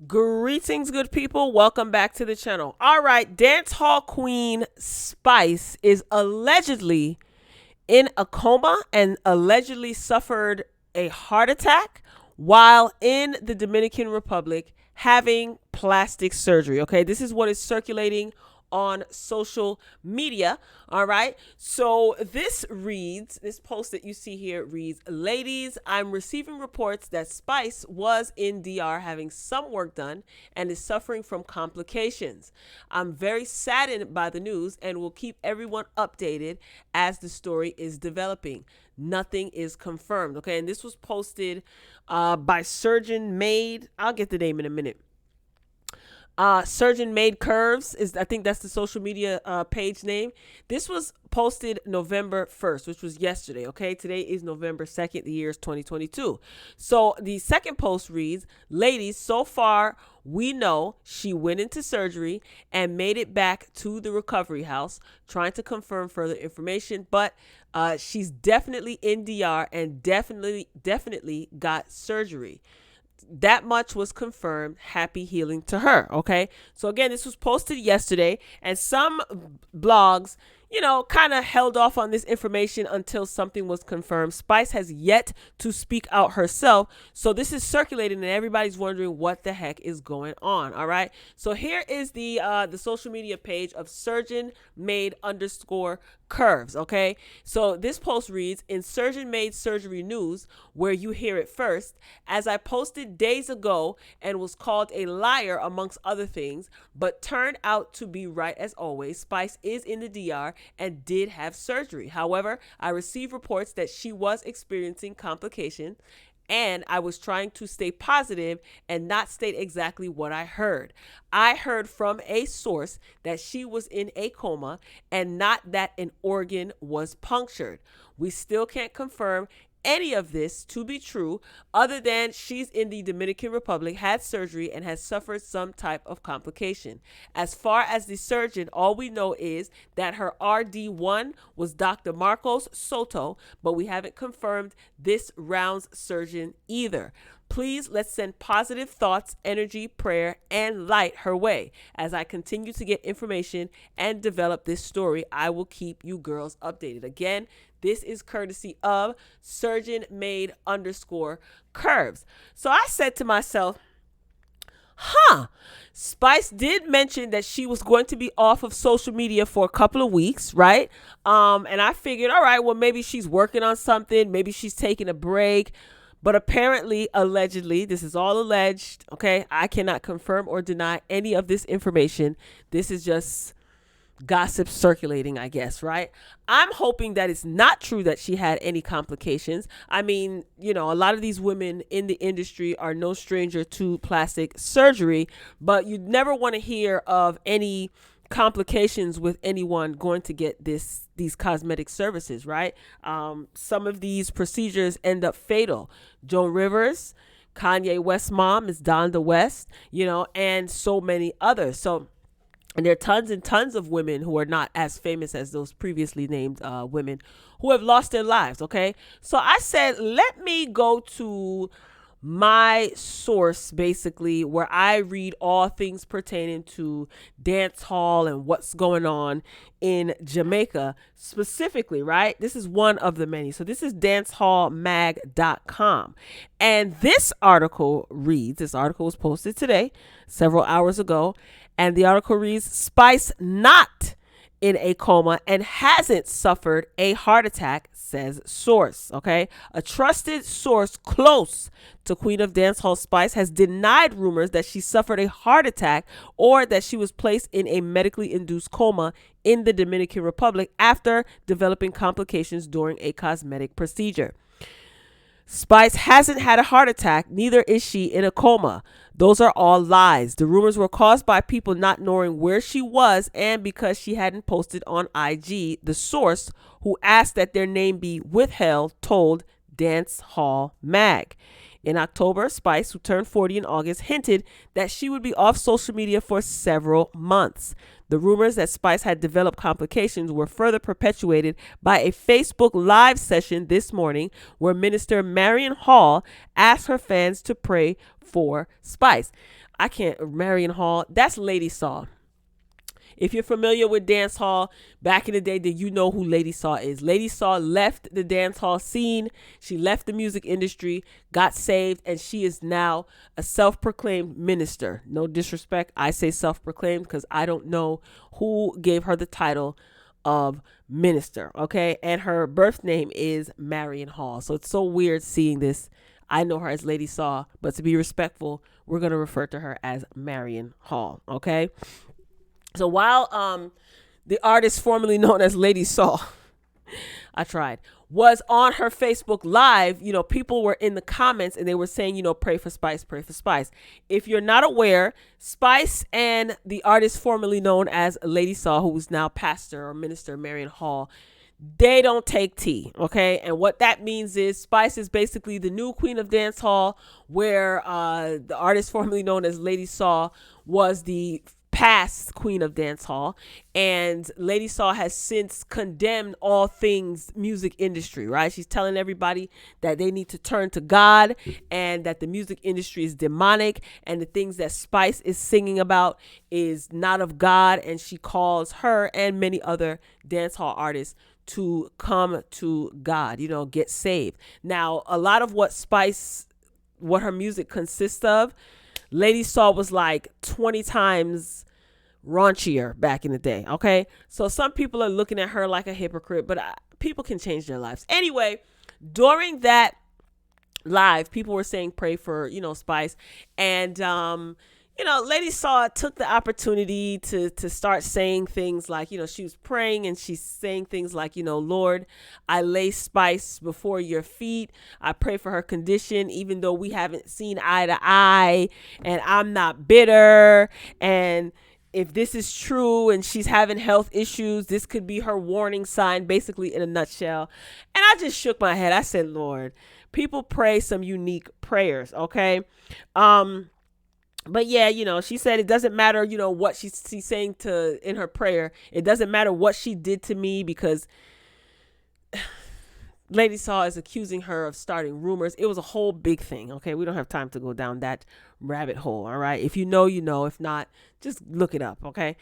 Greetings, good people. Welcome back to the channel. All right, dancehall queen Spice is allegedly in a coma and allegedly suffered a heart attack while in the Dominican Republic having plastic surgery. Okay, this is what is circulating on social media. All right. So this post that you see here reads, ladies, I'm receiving reports that Spice was in DR having some work done and is suffering from complications. I'm very saddened by the news and will keep everyone updated as the story is developing. Nothing is confirmed. Okay. And this was posted by Surgeon Maid. I'll get the name in a minute. Surgeon Made Curves is, I think that's the social media page name. This was posted November 1st, which was yesterday. Okay, today is November 2nd. The year is 2022. So the second post reads, ladies, so far we know she went into surgery and made it back to the recovery house, trying to confirm further information, but she's definitely in DR and definitely got surgery. That much was confirmed. Happy healing to her. Okay. So again, this was posted yesterday, and some blogs, kind of held off on this information until something was confirmed. Spice has yet to speak out herself. So this is circulating and everybody's wondering what the heck is going on. All right. So here is the social media page of Surgeon Made _ Curves. Okay. So this post reads, in Surgeon Made Surgery News, where you hear it first, as I posted days ago and was called a liar amongst other things, but turned out to be right as always, Spice is in the DR and did have surgery. However, I received reports that she was experiencing complications, and I was trying to stay positive and not state exactly what I heard. I heard from a source that she was in a coma and not that an organ was punctured. We still can't confirm any of this to be true, other than she's in the Dominican Republic, had surgery, and has suffered some type of complication. As far as the surgeon, all we know is that her RD1 was Dr. Marcos Soto, but we haven't confirmed this round's surgeon either. Please, let's send positive thoughts, energy, prayer, and light her way. As I continue to get information and develop this story, I will keep you girls updated. Again, this is courtesy of Surgeon Made _ Curves. So I said to myself, Spice did mention that she was going to be off of social media for a couple of weeks, right? And I figured, all right, well, maybe she's working on something. Maybe she's taking a break. But apparently, allegedly, this is all alleged, okay? I cannot confirm or deny any of this information. This is just gossip circulating, I guess, right? I'm hoping that it's not true that she had any complications. I mean, a lot of these women in the industry are no stranger to plastic surgery, but you'd never want to hear of any complications with anyone going to get these cosmetic services, right? Some of these procedures end up fatal. Joan Rivers, Kanye West's mom is Donda West, and so many others. And there are tons and tons of women who are not as famous as those previously named women who have lost their lives. Okay. So I said, let me go to my source, basically, where I read all things pertaining to dance hall and what's going on in Jamaica specifically, right? This is one of the many. So this is dancehallmag.com. And this article was posted today, several hours ago. And the article reads, Spice not in a coma and hasn't suffered a heart attack, says source. Okay. A trusted source close to Queen of Dancehall Spice has denied rumors that she suffered a heart attack or that she was placed in a medically induced coma in the Dominican Republic after developing complications during a cosmetic procedure. Spice hasn't had a heart attack, neither is she in a coma. Those are all lies. The rumors were caused by people not knowing where she was and because she hadn't posted on IG, the source, who asked that their name be withheld, told Dancehall Mag. In October, Spice, who turned 40 in August, hinted that she would be off social media for several months. The rumors that Spice had developed complications were further perpetuated by a Facebook Live session this morning where Minister Marion Hall asked her fans to pray for Spice. Marion Hall, that's Lady Saw. If you're familiar with dancehall, back in the day, then you know who Lady Saw is. Lady Saw left the dancehall scene. She left the music industry, got saved, and she is now a self-proclaimed minister. No disrespect. I say self-proclaimed because I don't know who gave her the title of minister, okay? And her birth name is Marion Hall. So it's so weird seeing this. I know her as Lady Saw, but to be respectful, we're going to refer to her as Marion Hall, okay? So while the artist formerly known as Lady Saw, I tried, was on her Facebook Live, people were in the comments and they were saying, pray for Spice, pray for Spice. If you're not aware, Spice and the artist formerly known as Lady Saw, who's now pastor or minister Marion Hall, they don't take tea, okay? And what that means is Spice is basically the new queen of dancehall, where the artist formerly known as Lady Saw was the past queen of dancehall, and Lady Saw has since condemned all things music industry, right? She's telling everybody that they need to turn to God and that the music industry is demonic and the things that Spice is singing about is not of God, and she calls her and many other dancehall artists to come to God, get saved. Now, a lot of what her music consists of, Lady Saw was like 20 times raunchier back in the day, okay? So some people are looking at her like a hypocrite, but people can change their lives. Anyway, during that live, people were saying pray for, Spice. And, Lady Saw took the opportunity to start saying things like, she was praying and she's saying things like, Lord, I lay Spice before your feet. I pray for her condition, even though we haven't seen eye to eye, and I'm not bitter. And if this is true and she's having health issues, this could be her warning sign, basically, in a nutshell. And I just shook my head. I said, Lord, people pray some unique prayers, okay? But yeah, she said it doesn't matter, what she's saying in her prayer. It doesn't matter what she did to me, because Lady Saw is accusing her of starting rumors. It was a whole big thing, okay? We don't have time to go down that rabbit hole, all right? If you know, you know. If not, just look it up, okay?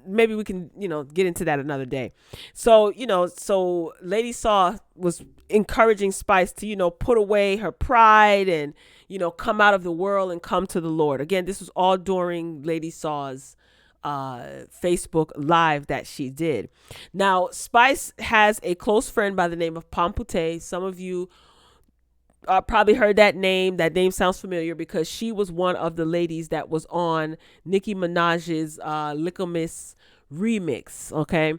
Maybe we can, get into that another day. So, so Lady Saw was encouraging Spice to, put away her pride and, come out of the world and come to the Lord. Again, this was all during Lady Saw's Facebook Live that she did. Now, Spice has a close friend by the name of Pampute. Some of you probably heard that name. That name sounds familiar because she was one of the ladies that was on Nicki Minaj's Little Miss remix, okay?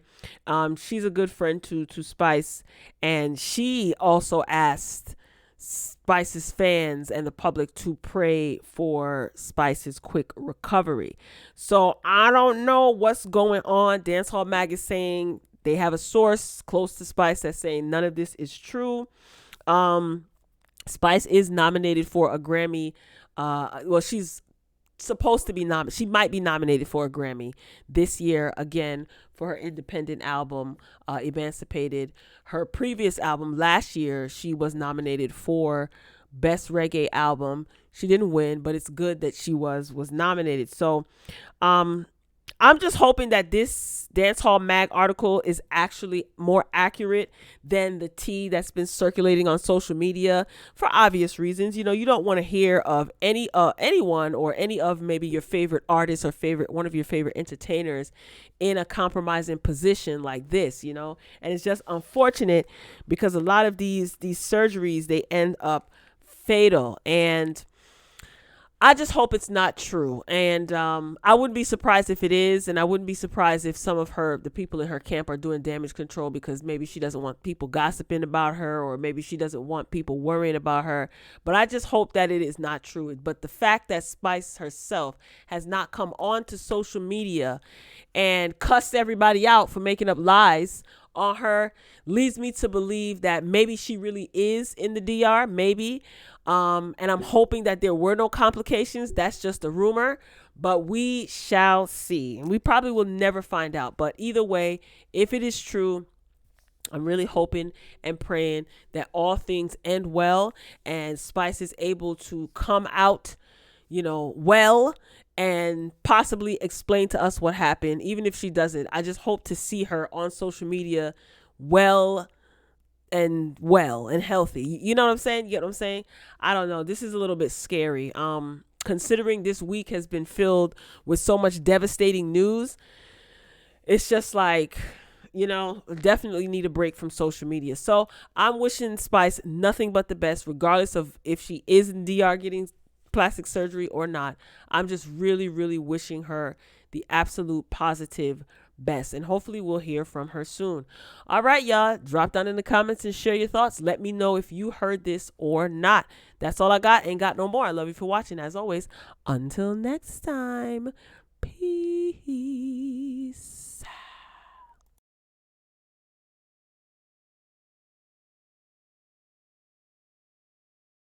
She's a good friend to Spice, and she also asked Spice's fans and the public to pray for Spice's quick recovery. So I don't know what's going on. Dancehall Mag is saying they have a source close to Spice that's saying none of this is true. Spice is nominated for a Grammy. She's supposed to be nominated. She might be nominated for a Grammy this year again for her independent album, Emancipated. Her previous album last year, she was nominated for Best Reggae Album. She didn't win, but it's good that she was nominated. So, I'm just hoping that this Dancehall Mag article is actually more accurate than the tea that's been circulating on social media for obvious reasons. You don't want to hear of anyone or any of maybe your favorite artists or one of your favorite entertainers in a compromising position like this, and it's just unfortunate because a lot of these surgeries, they end up fatal, and I just hope it's not true. And I wouldn't be surprised if it is. And I wouldn't be surprised if some of the people in her camp are doing damage control because maybe she doesn't want people gossiping about her, or maybe she doesn't want people worrying about her. But I just hope that it is not true. But the fact that Spice herself has not come onto social media and cussed everybody out for making up lies on her leads me to believe that maybe she really is in the DR, maybe. And I'm hoping that there were no complications. That's just a rumor, but we shall see. And we probably will never find out. But either way, if it is true, I'm really hoping and praying that all things end well and Spice is able to come out, well, and possibly explain to us what happened. Even if she doesn't, I just hope to see her on social media well and healthy. You know what I'm saying? You get what I'm saying? I don't know. This is a little bit scary. Considering this week has been filled with so much devastating news, it's just like, definitely need a break from social media. So I'm wishing Spice nothing but the best, regardless of if she is in DR getting plastic surgery or not. I'm just really, really wishing her the absolute positive best. And hopefully we'll hear from her soon. All right, y'all. Drop down in the comments and share your thoughts. Let me know if you heard this or not. That's all I got. Ain't got no more. I love you for watching. As always, until next time, peace.